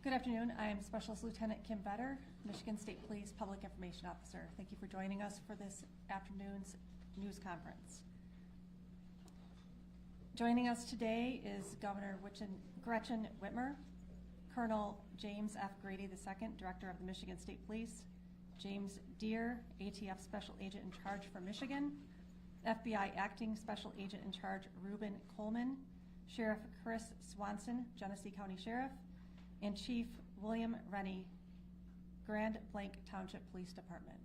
Good afternoon. I am Specialist Lieutenant Kim Vetter, Michigan State Police Public Information Officer. Thank you for joining us for this afternoon's news conference. Joining us today is Governor Gretchen Whitmer, Colonel James F. Grady II, Director of the Michigan State Police, James Deere, ATF Special Agent in Charge for Michigan, FBI Acting Special Agent in Charge Reuben Coleman, Sheriff Chris Swanson, Genesee County Sheriff, and Chief William Rennie, Grand Blanc Township Police Department.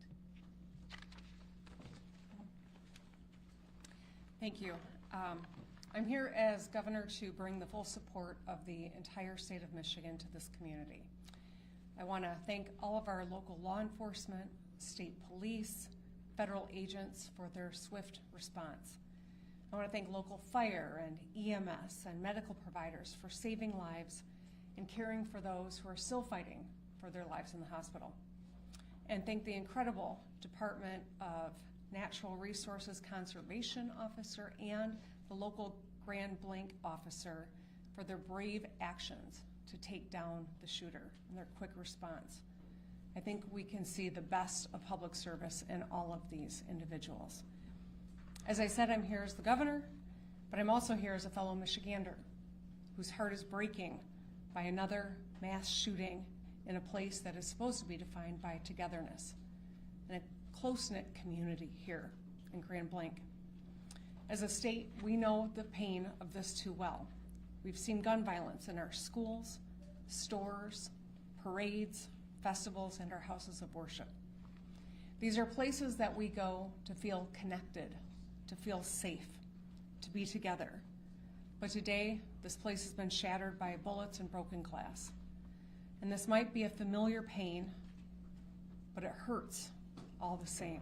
Thank you. I'm here as governor to bring the full support of the entire state of Michigan to this community. I want to thank all of our local law enforcement, state police, federal agents for their swift response. I want to thank local fire and EMS and medical providers for saving lives and caring for those who are still fighting for their lives in the hospital. And thank the incredible Department of Natural Resources Conservation Officer and the local Grand Blanc officer for their brave actions to take down the shooter and their quick response. I think we can see the best of public service in all of these individuals. As I said, I'm here as the governor, but I'm also here as a fellow Michigander whose heart is breaking by another mass shooting in a place that is supposed to be defined by togetherness and a close-knit community here in Grand Blanc. As a state, we know the pain of this too well. We've seen gun violence in our schools, stores, parades, festivals, and our houses of worship. These are places that we go to feel connected, to feel safe, to be together. But today, this place has been shattered by bullets and broken glass. And this might be a familiar pain, but it hurts all the same.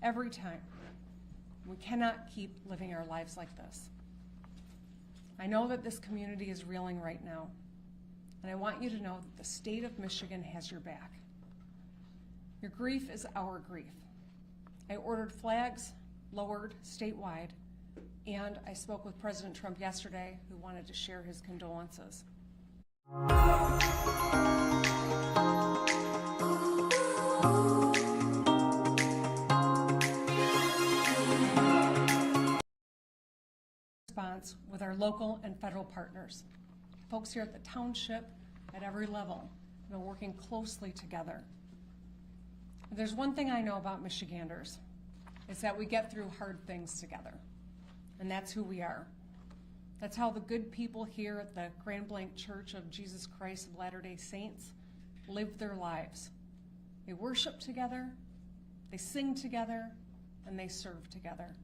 Every time. We cannot keep living our lives like this. I know that this community is reeling right now, and I want you to know that the state of Michigan has your back. Your grief is our grief. I ordered flags lowered statewide, and I spoke with President Trump yesterday, who wanted to share his condolences. Response with our local and federal partners. Folks here at the township, at every level, have been working closely together. If there's one thing I know about Michiganders, it's that we get through hard things together. And that's who we are. That's how the good people here at the Grand Blanc Church of Jesus Christ of Latter-day Saints live their lives. They worship together, they sing together, and they serve together.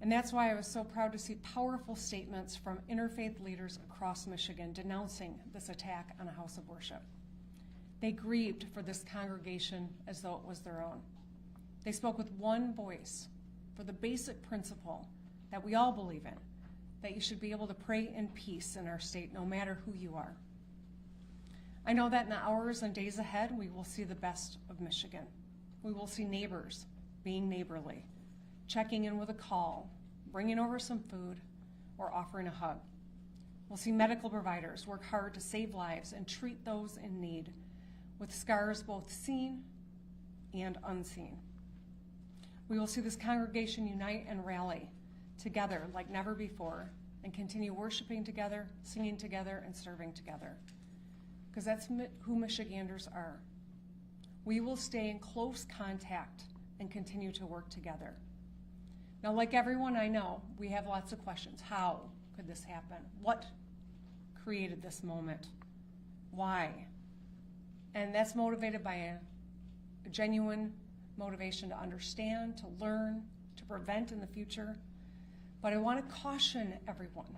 And that's why I was so proud to see powerful statements from interfaith leaders across Michigan denouncing this attack on a house of worship. They grieved for this congregation as though it was their own. They spoke with one voice for the basic principle that we all believe in, that you should be able to pray in peace in our state no matter who you are. I know that in the hours and days ahead, we will see the best of Michigan. We will see neighbors being neighborly, checking in with a call, bringing over some food, or offering a hug. We'll see medical providers work hard to save lives and treat those in need with scars both seen and unseen. We will see this congregation unite and rally together like never before and continue worshiping together, singing together, and serving together. Because that's who Michiganders are. We will stay in close contact and continue to work together. Now, like everyone I know, we have lots of questions. How could this happen? What created this moment? Why? And that's motivated by a genuine motivation to understand, to learn, to prevent in the future. But I want to caution everyone.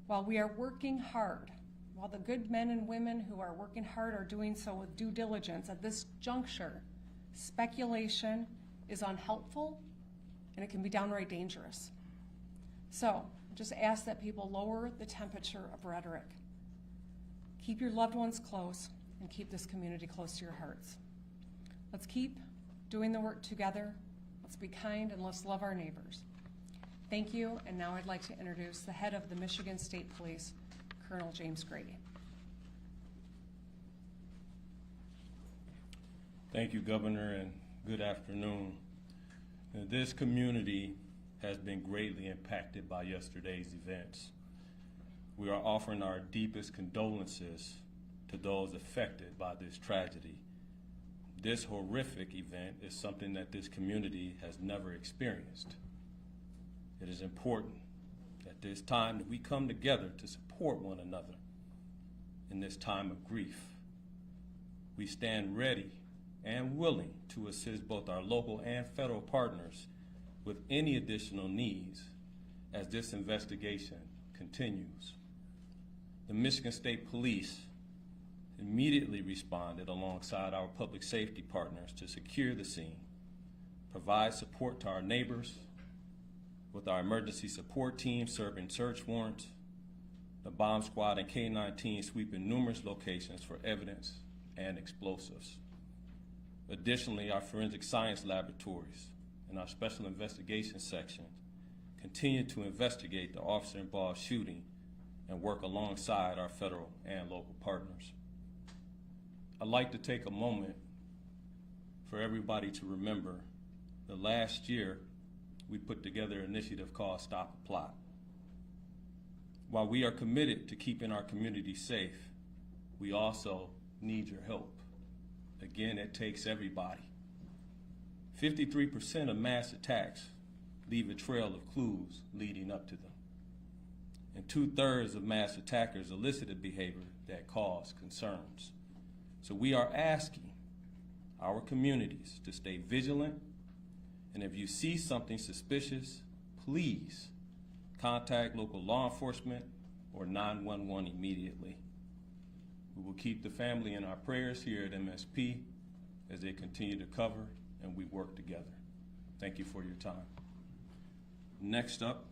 While we are working hard, while the good men and women who are working hard are doing so with due diligence at this juncture, speculation is unhelpful and it can be downright dangerous. So just ask that people lower the temperature of rhetoric. Keep your loved ones close and keep this community close to your hearts. Let's keep doing the work together. Let's be kind and let's love our neighbors. Thank you, and now I'd like to introduce the head of the Michigan State Police, Colonel James Grady. Thank you, Governor, and good afternoon. Now, this community has been greatly impacted by yesterday's events. We are offering our deepest condolences to those affected by this tragedy. This horrific event is something that this community has never experienced. It is important at this time that we come together to support one another in this time of grief. We stand ready and willing to assist both our local and federal partners with any additional needs as this investigation continues. The Michigan State Police immediately responded alongside our public safety partners to secure the scene, provide support to our neighbors with our emergency support team serving search warrants, the bomb squad and K-9 team sweeping numerous locations for evidence and explosives. Additionally, our forensic science laboratories and our special investigation section continue to investigate the officer-involved shooting and work alongside our federal and local partners. I'd like to take a moment for everybody to remember that last year we put together an initiative called Stop a Plot. While we are committed to keeping our community safe, we also need your help. Again, it takes everybody. 53% of mass attacks leave a trail of clues leading up to them. And 2/3 of mass attackers elicited behavior that cause concerns. So we are asking our communities to stay vigilant, and if you see something suspicious, please contact local law enforcement or 911 immediately. We will keep the family in our prayers here at MSP as they continue to cover and we work together. Thank you for your time. Next up,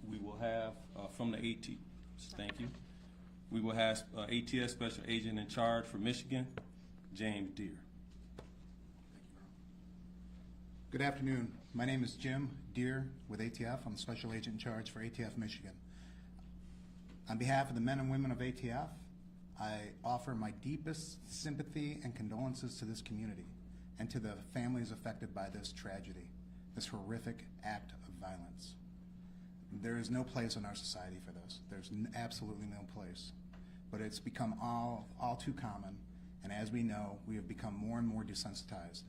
we will have from the thank you. We will have ATS Special Agent in Charge for Michigan, James Deere. Good afternoon. My name is Jim Deere with ATF. I'm the Special Agent in Charge for ATF Michigan. On behalf of the men and women of ATF, I offer my deepest sympathy and condolences to this community and to the families affected by this tragedy, this horrific act of violence. There is no place in our society for this. There's absolutely no place. But it's become all too common, and as we know, we have become more and more desensitized.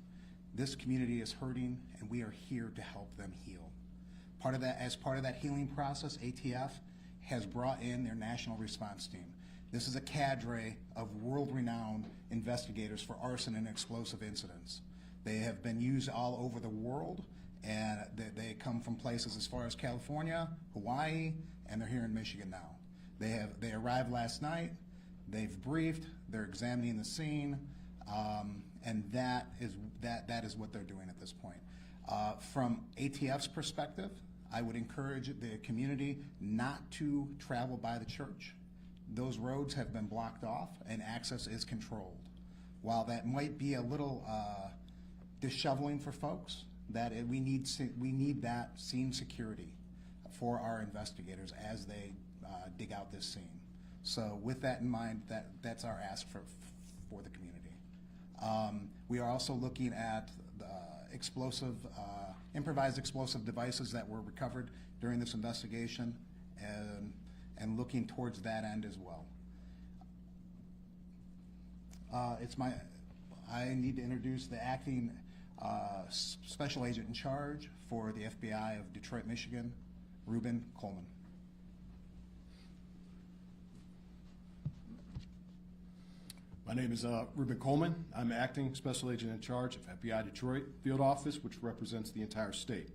This community is hurting, and we are here to help them heal. As part of that healing process, ATF has brought in their national response team. This is a cadre of world-renowned investigators for arson and explosive incidents. They have been used all over the world, and they come from places as far as California, Hawaii, and they're here in Michigan now. They arrived last night, they've briefed, they're examining the scene, and that is what they're doing at this point. From ATF's perspective, I would encourage the community not to travel by the church. Those roads have been blocked off and access is controlled. While that might be a little disheveling for folks, we need that scene security for our investigators as they dig out this scene. So with that in mind, that's our ask for the community. We are also looking at the improvised explosive devices that were recovered during this investigation and looking towards that end as well. I need to introduce the acting Special Agent in Charge for the FBI of Detroit, Michigan, Reuben Coleman. My name is Reuben Coleman. I'm acting Special Agent in Charge of FBI Detroit Field Office, which represents the entire state.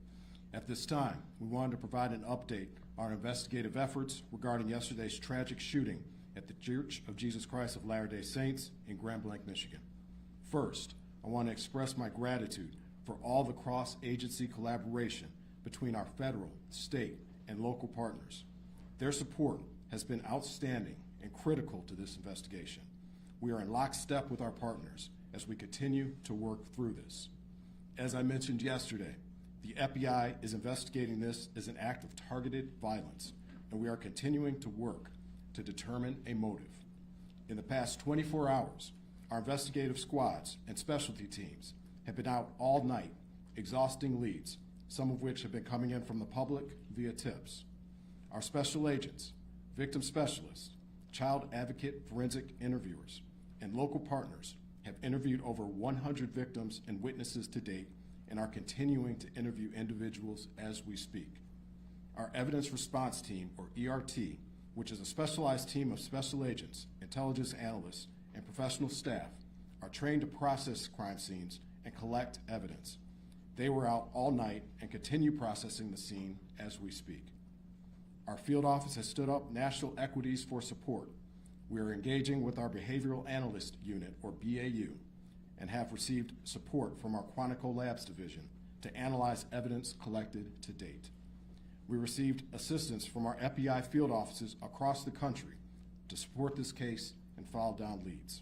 At this time, we wanted to provide an update on our investigative efforts regarding yesterday's tragic shooting at the Church of Jesus Christ of Latter-day Saints in Grand Blanc, Michigan. First, I want to express my gratitude for all the cross-agency collaboration between our federal, state, and local partners. Their support has been outstanding and critical to this investigation. We are in lockstep with our partners as we continue to work through this. As I mentioned yesterday, the FBI is investigating this as an act of targeted violence, and we are continuing to work to determine a motive. In the past 24 hours, our investigative squads and specialty teams have been out all night, exhausting leads, some of which have been coming in from the public via tips. Our special agents, victim specialists, child advocate forensic interviewers, and local partners have interviewed over 100 victims and witnesses to date and are continuing to interview individuals as we speak. Our Evidence Response Team, or ERT, which is a specialized team of special agents, intelligence analysts, and professional staff, are trained to process crime scenes and collect evidence. They were out all night and continue processing the scene as we speak. Our field office has stood up national equities for support. We are engaging with our Behavioral Analyst Unit, or BAU, and have received support from our Quantico Labs Division to analyze evidence collected to date. We received assistance from our FBI field offices across the country to support this case and follow down leads.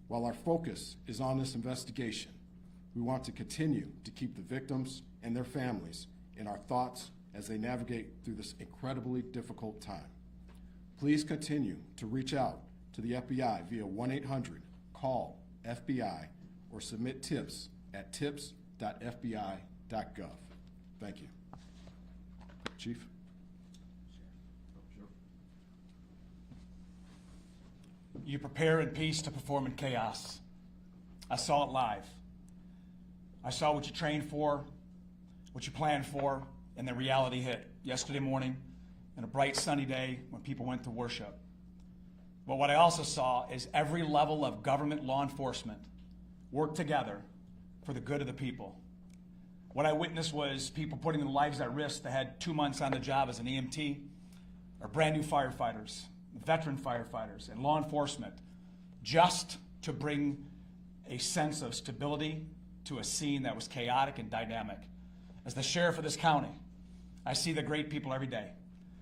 While our focus is on this investigation, we want to continue to keep the victims and their families in our thoughts as they navigate through this incredibly difficult time. Please continue to reach out to the FBI via 1-800-CALL-FBI or submit tips at tips.fbi.gov. Thank you. Chief? You prepare in peace to perform in chaos. I saw it live. I saw what you trained for, what you planned for, and the reality hit yesterday morning on a bright sunny day when people went to worship. But what I also saw is every level of government law enforcement work together for the good of the people. What I witnessed was people putting their lives at risk that had 2 months on the job as an EMT, or brand new firefighters, veteran firefighters, and law enforcement, just to bring a sense of stability to a scene that was chaotic and dynamic. As the sheriff of this county, I see the great people every day.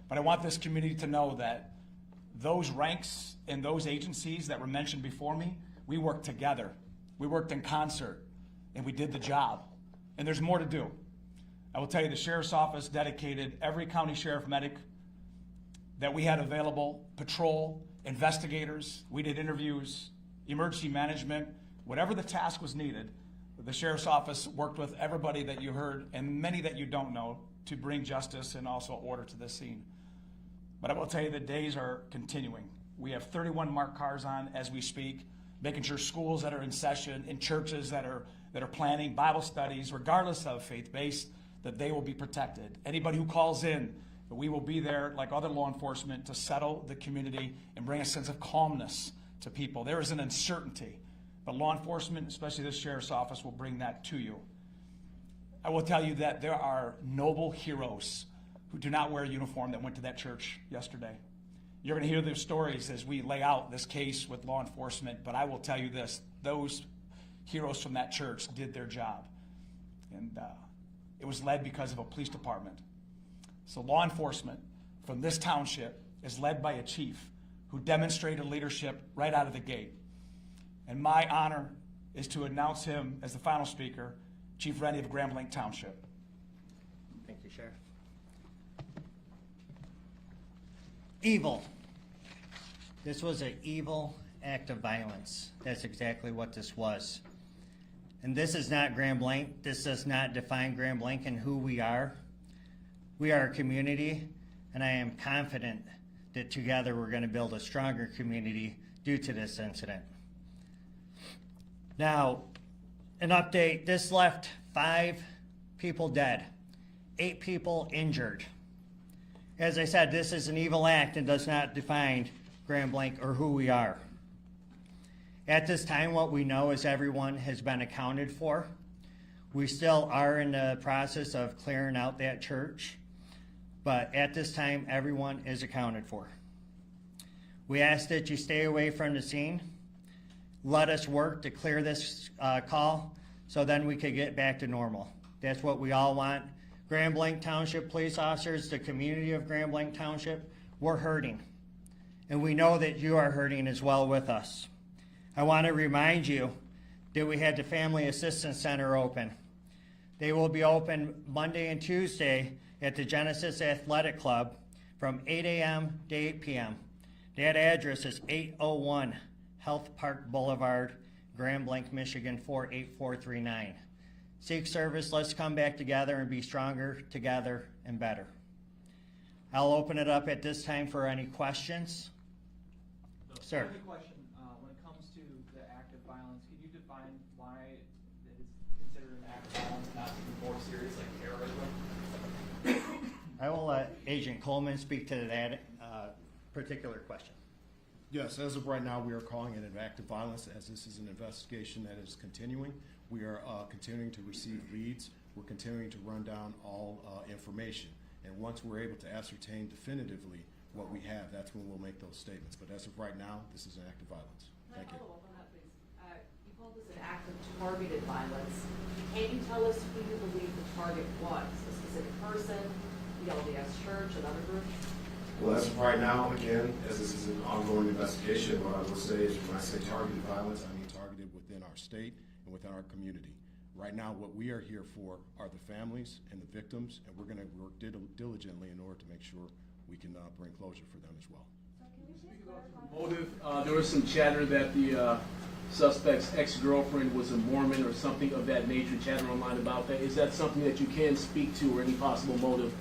But I want this community to know that those ranks and those agencies that were mentioned before me, we worked together. We worked in concert, and we did the job. And there's more to do. I will tell you, the sheriff's office dedicated every county sheriff medic that we had available, patrol, investigators, we did interviews, emergency management, whatever the task was needed. The sheriff's office worked with everybody that you heard and many that you don't know to bring justice and also order to this scene. But I will tell you, the days are continuing. We have 31 marked cars on as we speak, making sure schools that are in session, in churches that are planning Bible studies, regardless of faith-based, that they will be protected. Anybody who calls in, we will be there like other law enforcement to settle the community and bring a sense of calmness to people. There is an uncertainty, but law enforcement, especially this sheriff's office, will bring that to you. I will tell you that there are noble heroes who do not wear a uniform that went to that church yesterday. You're going to hear their stories as we lay out this case with law enforcement, but I will tell you this, those heroes from that church did their job. And it was led because of a police department. So law enforcement from this township is led by a chief who demonstrated leadership right out of the gate. And my honor is to announce him as the final speaker, Chief Rennie of Grand Blanc Township. Thank you, Sheriff. Evil. This was an evil act of violence. That's exactly what this was. And this is not Grand Blanc. This does not define Grand Blanc and who we are. We are a community, and I am confident that together we're going to build a stronger community due to this incident. Now, an update. This left 5 people dead, 8 people injured. As I said, this is an evil act and does not define Grand Blanc or who we are. At this time, what we know is everyone has been accounted for. We still are in the process of clearing out that church, but at this time, everyone is accounted for. We ask that you stay away from the scene. Let us work to clear this call so then we could get back to normal. That's what we all want. Grand Blanc Township police officers, the community of Grand Blanc Township, we're hurting. And we know that you are hurting as well with us. I want to remind you that we had the Family Assistance Center open. They will be open Monday and Tuesday at the Genesis Athletic Club from 8 a.m. to 8 p.m. That address is 801 Health Park Boulevard, Grand Blanc, Michigan 48439. Seek service, let's come back together and be stronger together and better. I'll open it up at this time for any questions. Sir. I have a question. When it comes to the act of violence, can you define why it is considered an act of violence, not something more serious like terrorism? I will let Agent Coleman speak to that particular question. Yes, as of right now, we are calling it an act of violence as this is an investigation that is continuing. We are continuing to receive leads. We're continuing to run down all information. And once we're able to ascertain definitively what we have, that's when we'll make those statements. But as of right now, this is an act of violence. Thank you. Follow up on that, please. You called this an act of targeted violence. Can you tell us who you believe the target was? A specific person, the LDS Church, another group? Well, as of right now, again, as this is an ongoing investigation, what I will say is when I say targeted violence, I mean targeted within our state and within our community. Right now, what we are here for are the families and the victims, and we're going to work diligently in order to make sure we can bring closure for them as well. Motive, there was some chatter that the suspect's ex-girlfriend was a Mormon or something of that nature, chatter online about that. Is that something that you can speak to, or any possible motive?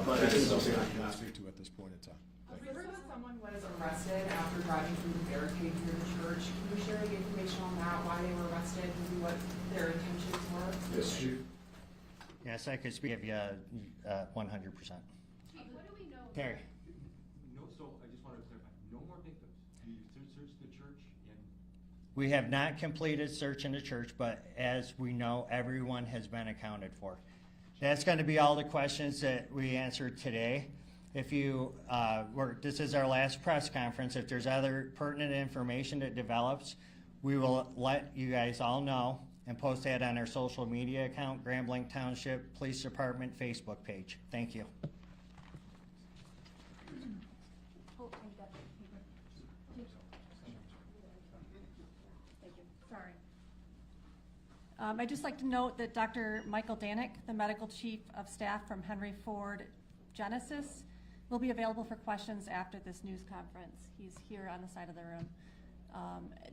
That is something I cannot speak to at this point in time. Thank you. Someone was arrested after driving through the barricade near the church. Can you share any information on that, why they were arrested, maybe what their intentions were? Yes, Chief. Yes, I could speak of you 100%. What do we know? Terry. No, so I just wanted to clarify, no more victims. You searched the church and... We have not completed search in the church, but as we know, everyone has been accounted for. That's going to be all the questions that we answered today. If you, this is our last press conference. If there's other pertinent information that develops, we will let you guys all know and post that on our social media account, Grand Blanc Township Police Department Facebook page. Thank you. Sorry. I'd just like to note that Dr. Michael Danick, the Medical Chief of Staff from Henry Ford Genesis, will be available for questions after this news conference. He's here on the side of the room.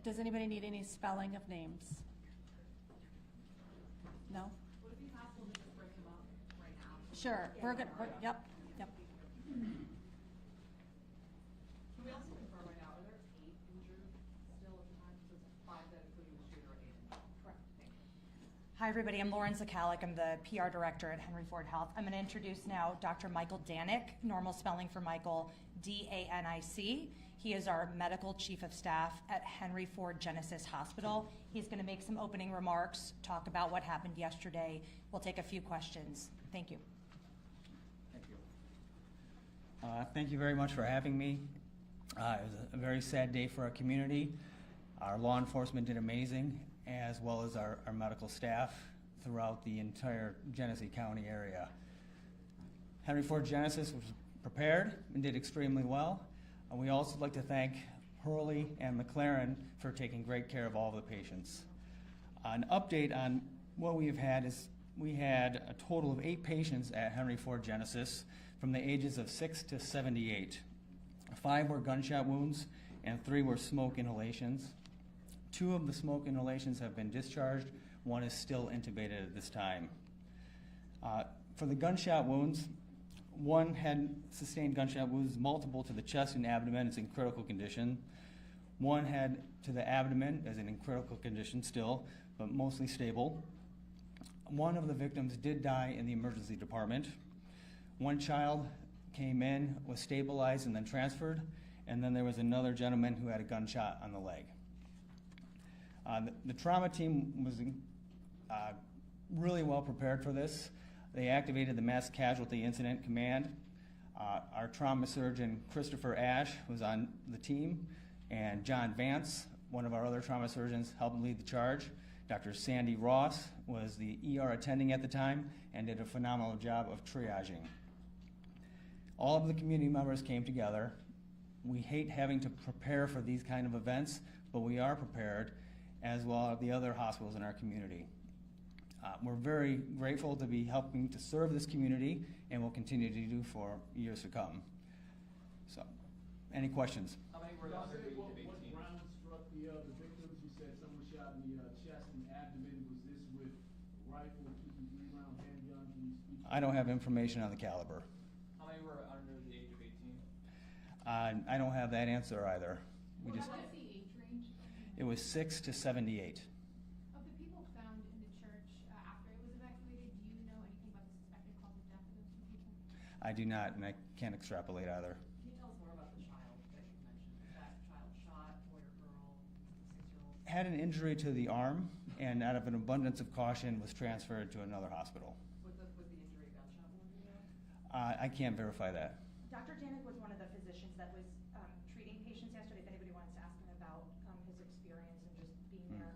Does anybody need any spelling of names? No? Would it be possible to just bring them up right now? Sure. Yeah, We're good. Yep. Can we also confirm right now, are there 8 injured still at the time? So it's 5 that including the shooter, 8 injured? Correct. Thank you. Hi, everybody. I'm Lauren Zakalik. I'm the PR director at Henry Ford Health. I'm going to introduce now Dr. Michael Danick, normal spelling for Michael, D-A-N-I-C. He is our medical chief of staff at Henry Ford Genesis Hospital. He's going to make some opening remarks, talk about what happened yesterday. We'll take a few questions. Thank you. Thank you. Thank you very much for having me. It was a very sad day for our community. Our law enforcement did amazing, as well as our medical staff throughout the entire Genesee County area. Henry Ford Genesis was prepared and did extremely well. And we also like to thank Hurley and McLaren for taking great care of all the patients. An update on what we have had is we had a total of 8 patients at Henry Ford Genesis from the ages of 6 to 78. 5 were gunshot wounds and 3 were smoke inhalations. 2 of the smoke inhalations have been discharged. 1 is still intubated at this time. For the gunshot wounds, 1 had sustained gunshot wounds, multiple to the chest and abdomen, is in critical condition. 1 had to the abdomen, is in critical condition still, but mostly stable. 1 of the victims did die in the emergency department. 1 child came in, was stabilized, and then transferred, and then there was another gentleman who had a gunshot on the leg. The trauma team was really well prepared for this. They activated the Mass Casualty Incident Command. Our trauma surgeon, Christopher Ash, was on the team, and John Vance, one of our other trauma surgeons, helped lead the charge. Dr. Sandy Ross was the ER attending at the time and did a phenomenal job of triaging. All of the community members came together. We hate having to prepare for these kind of events, but we are prepared, as well as the other hospitals in our community. We're very grateful to be helping to serve this community, and will continue to do for years to come. So, Any questions? How many were Y'all under said the age what of 18? round struck the victims? You said some was shot in the chest and abdomen. Was this with rifle, 223 round handgun? Can you speak? I don't have information on the caliber. How many were under the age of 18? I don't have that answer either. We just, What was the age range it was 6 to 78. of the people found in the church after it was evacuated? Do you know anything about the suspected cause of death of those two people? I do not, and I can't extrapolate either. Can you tell us more about the child that you mentioned? Was that child shot, boy or girl, 6-year-old? Had an injury to the arm, and out of an abundance of caution, was transferred to another hospital. Was the injury a gunshot wound, do you know? I can't verify that. Dr. Danik was one of the physicians that was treating patients yesterday. If anybody wants to ask him about his experience and just being there.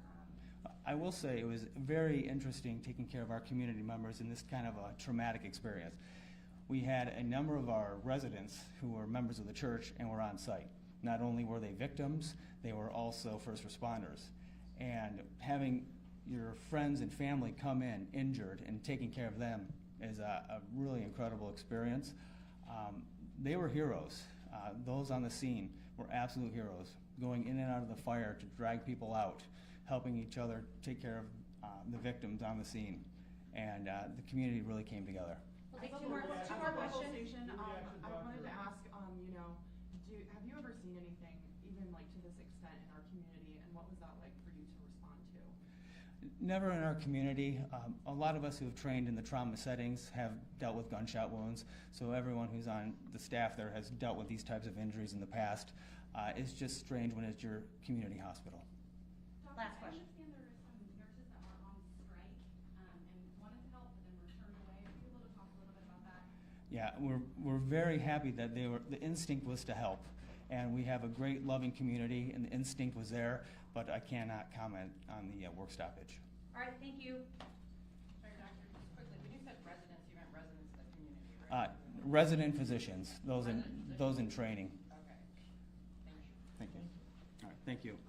I will say it was very interesting taking care of our community members in this kind of a traumatic experience. We had a number of our residents who were members of the church and were on site. Not only were they victims, they were also first responders. And having your friends and family come in injured and taking care of them is a really incredible experience. They were heroes. Those on the scene were absolute heroes, going in and out of the fire to drag people out, helping each other take care of the victims on the scene. And the community really came together. We'll take two more questions. I wanted to ask, have you ever seen anything even like to this extent in our community, and what was that like for you to respond to? Never in our community. A lot of us who have trained in the trauma settings have dealt with gunshot wounds, so everyone who's on the staff there has dealt with these types of injuries in the past. It's just strange when it's your community hospital. Last question. I understand there are some nurses that are on strike and wanted to help but then were turned away. Are you able to talk a little bit about that? Yeah, we're very happy that the instinct was to help, and we have a great loving community, and the instinct was there, but I cannot comment on the work stoppage. All right, thank you. Sorry, doctor, just quickly, when you said residents, you meant residents of the community, right? Resident physicians, those in Resident physicians? training. Okay. Thank you. Thank you. All right, thank you.